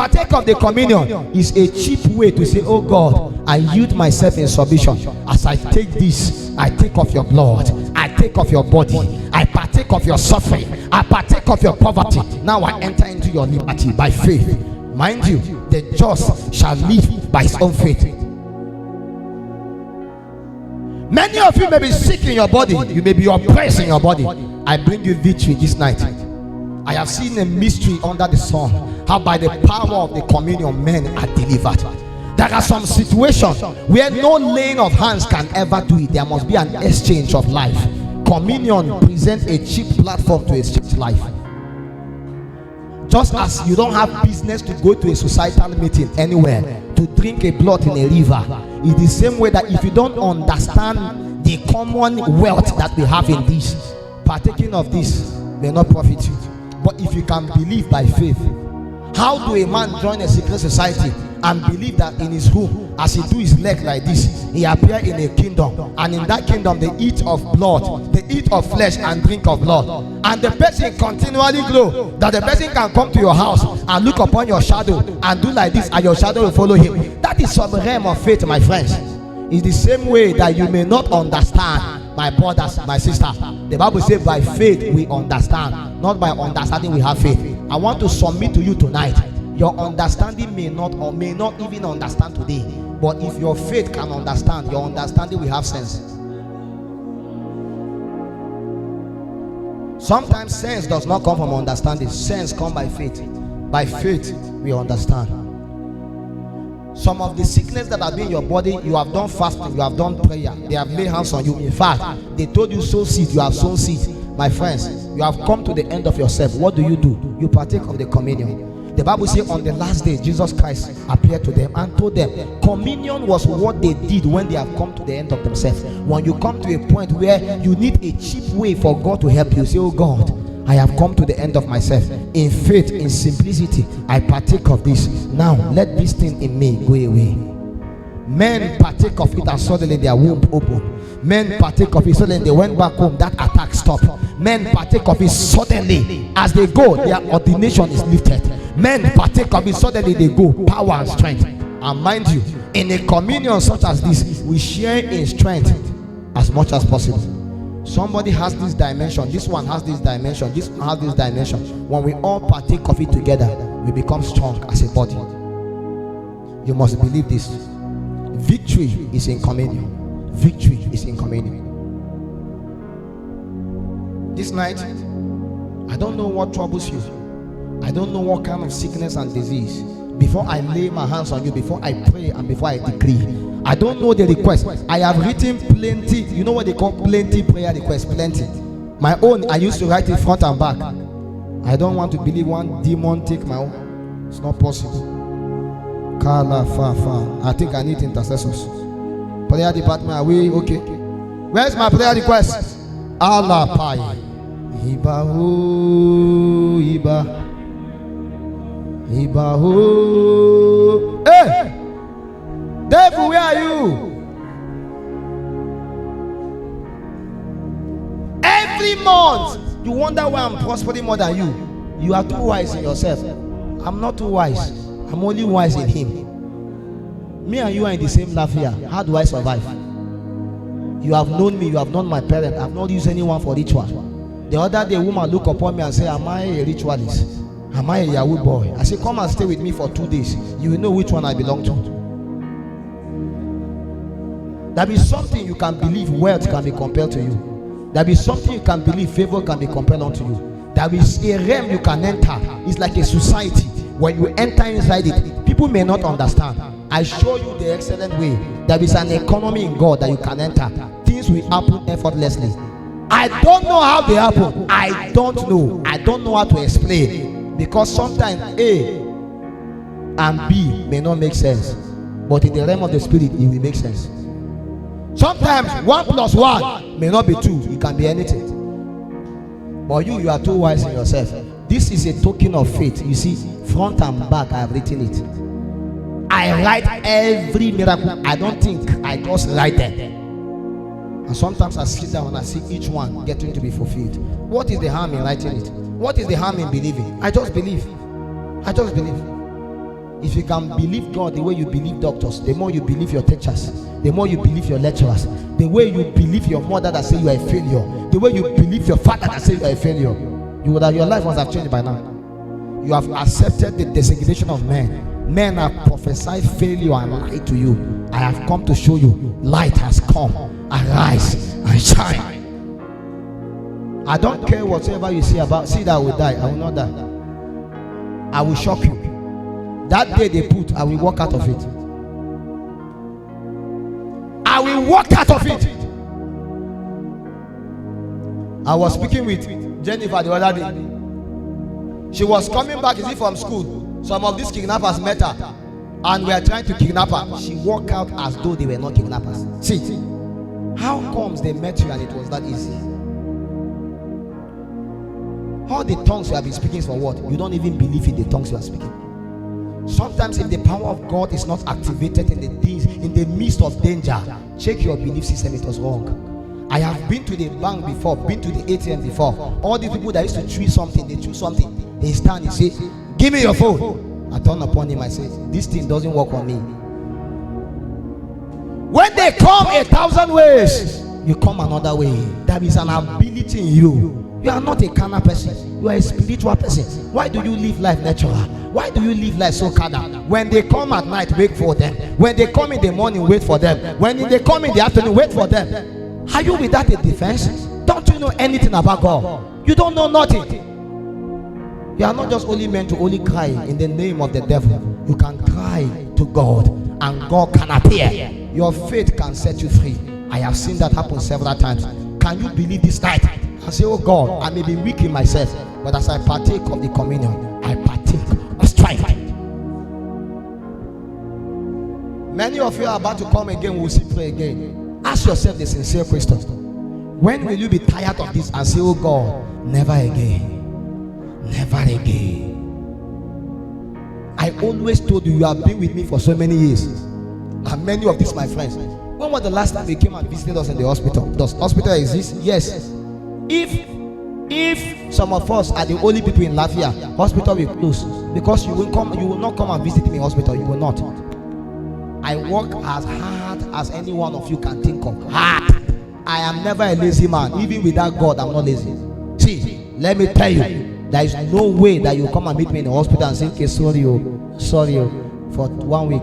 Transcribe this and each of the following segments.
partake of the communion is a cheap way to say, oh God, I yield myself in submission. As I take this, I take of your blood, I take of your body, I partake of your suffering, I partake of your poverty. Now I enter into your liberty by faith. Mind you, the just shall live by his own faith. Many of you may be sick in your body, you may be oppressed in your body. I bring you victory this night. I have seen a mystery under the sun, how by the power of the communion men are delivered. There are some situations where no laying of hands can ever do it. There must be an exchange of life. Communion presents a cheap platform to exchange life. Just as you don't have business to go to a societal meeting anywhere to drink a blood in a river, it's the same way that if you don't understand the commonwealth that we have in this, partaking of this may not profit you. But if you can believe by faith, how do a man join a secret society and believe that in his room, as he do his leg like this, he appear in a kingdom, and in that kingdom they eat of blood, they eat of flesh and drink of blood, and the person continually grow, that the person can come to your house and look upon your shadow and do like this, and your shadow will follow him? That is some realm of faith, my friends. It's the same way that you may not understand, my brothers, my sisters. The Bible says by faith we understand, not by understanding we have faith. I want to submit to you tonight, your understanding may not or may not even understand today, but if your faith can understand, your understanding will have sense. Sometimes sense does not come from understanding. Sense comes by faith. By faith we understand. Some of the sickness that have been in your body, you have done fasting, you have done prayer, they have laid hands on you. In fact, they told you sow seed, you have sown seed. My friends, you have come to the end of yourself. What do? You partake of the communion. The Bible says on the last day, Jesus Christ appeared to them and told them communion was what they did when they have come to the end of themselves. When you come to a point where you need a cheap way for God to help you, say, oh God, I have come to the end of myself. In faith, in simplicity, I partake of this. Now let this thing in me go away. Men partake of it and suddenly their womb opened. Men partake of it, suddenly they went back home, that attack stopped. Men partake of it, suddenly as they go, their ordination is lifted. Men partake of it, suddenly they go, power and strength. And mind you, in a communion such as this, we share in strength as much as possible. Somebody has this dimension, this one has this dimension, this one has this dimension. When we all partake of it together, we become strong as a body. You must believe this. Victory is in communion. Victory is in communion. This night, I don't know what troubles you. I don't know what kind of sickness and disease. Before I lay my hands on you, before I pray and before I decree, I don't know the request. I have written plenty. You know what they call plenty prayer requests? Plenty. My own, I used to write it front and back. I don't want to believe one demon take my own. It's not possible. I think I need intercessors. Prayer department, are we okay? Where's my prayer request? Allah Pai. Iba ho, Iba. Iba ho. Hey! Devil, where are you? Every month, you wonder why I'm prospering more than you. You are too wise in yourself. I'm not too wise. I'm only wise in him. Me and you are in the same Lafia. How do I survive? You have known me, you have known my parents. I have not used anyone for ritual. The other day, a woman look upon me and say, am I a ritualist? Am I a Yahoo boy? I say, come and stay with me for 2 days. You will know which one I belong to. There is something you can believe wealth can be compelled to you. There is something you can believe favor can be compelled onto you. There is a realm you can enter. It's like a society. When you enter inside it, people may not understand. I show you the excellent way. There is an economy in God that you can enter. Things will happen effortlessly. I don't know how they happen. I don't know. I don't know how to explain. Because sometimes A and B may not make sense. But in the realm of the spirit, it will make sense. Sometimes 1 + 1 may not be 2. It can be anything. But you are too wise in yourself. This is a token of faith. You see, front and back, I have written it. I write every miracle. I don't think, I just write them. And sometimes I sit down and I see each one getting to be fulfilled. What is the harm in writing it? What is the harm in believing? I just believe. I just believe. If you can believe God the way you believe doctors, the more you believe your teachers, the more you believe your lecturers, the way you believe your mother that say you are a failure, the way you believe your father that say you are a failure, you would have, your life must have changed by now. You have accepted the designation of men. Men have prophesied failure and lied to you. I have come to show you light has come. Arise and shine. I don't care whatever you say about. See that I will die. I will not die. I will shock you. That day they put, I will walk out of it. I will walk out of it. I was speaking with Jennifer the other day. She was coming back, is it from school? Some of these kidnappers met her and were trying to kidnap her. She walked out as though they were not kidnappers. See, how comes they met you and it was that easy? All the tongues you have been speaking is for what? You don't even believe in the tongues you are speaking. Sometimes if the power of God is not activated in the midst of danger, check your belief system. It was wrong. I have been to the bank before, been to the ATM before. All these people that used to choose something, they choose something. They stand and say, give me your phone. I turn upon him, I say, this thing doesn't work on me. When they come 1,000 ways, you come another way. There is an ability in you. You are not a carnal person. You are a spiritual person. Why do you live life natural? Why do you live life so carnal? When they come at night, wait for them. When they come in the morning, wait for them. When they come in the afternoon, wait for them. Are you without a defense? Don't you know anything about God? You don't know nothing. You are not just only meant to only cry in the name of the devil. You can cry to God and God can appear. Your faith can set you free. I have seen that happen several times. Can you believe this night? I say, oh God, I may be weak in myself, but as I partake of the communion, I partake of strength. Many of you are about to come again. We'll see pray again. Ask yourself the sincere question. When will you be tired of this and say, oh God, never again? Never again. I always told you, you have been with me for so many years. And many of these my friends. When was the last time they came and visited us in the hospital? Does hospital exist? Yes. If some of us are the only people in Lafia, hospital will close. Because you will not come and visit me in hospital. You will not. I work as hard as any one of you can think of. Hard. I am never a lazy man. Even without God, I'm not lazy. See, let me tell you. There is no way that you come and meet me in the hospital and say, okay, sorry, for 1 week.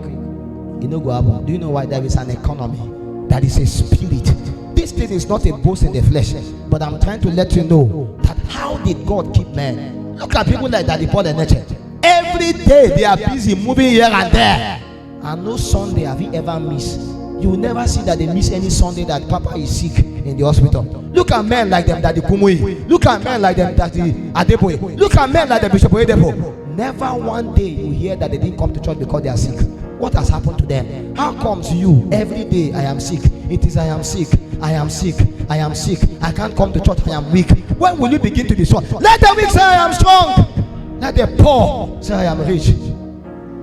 You know, go happen. Do you know why? There is an economy. That is a spirit. This thing is not a boast in the flesh. But I'm trying to let you know that how did God keep men? Look at people like Daddy Paul and Nature. Every day they are busy moving here and there. And no Sunday have you ever missed. You will never see that they miss any Sunday that Papa is sick in the hospital. Look at men like them, Daddy Kumui. Look at men like them, Daddy Adeboye. Look at men like the Bishop Oyedepo. Never one day you hear that they didn't come to church because they are sick. What has happened to them? How comes you every day I am sick? It is I am sick. I am sick. I am sick. I can't come to church. I am weak. When will you begin to be strong? Let the weak say I am strong. Let the poor say I am rich.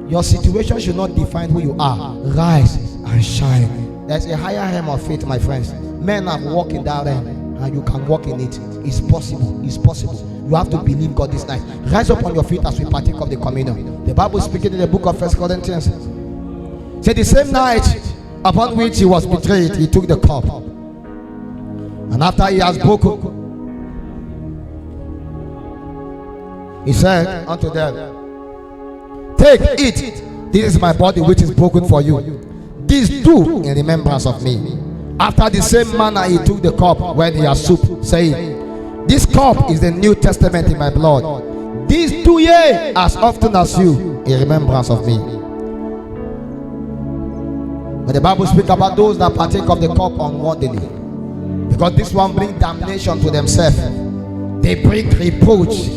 Your situation should not define who you are. Rise and shine. There's a higher realm of faith, my friends. Men have walked in that realm, and you can walk in it. It's possible. It's possible. You have to believe God this night. Rise up on your feet as we partake of the communion. The Bible speaking in the book of 1 Corinthians. Say the same night upon which he was betrayed, he took the cup, and after he has broken, he said unto them, take, eat. This is my body which is broken for you. This do in remembrance of me. After the same manner he took the cup when he had supped, saying, this cup is the New Testament in my blood. This do ye as often as you in remembrance of me. But the Bible speaks about those that partake of the cup unworthily, because this one brings damnation to themselves. They bring reproach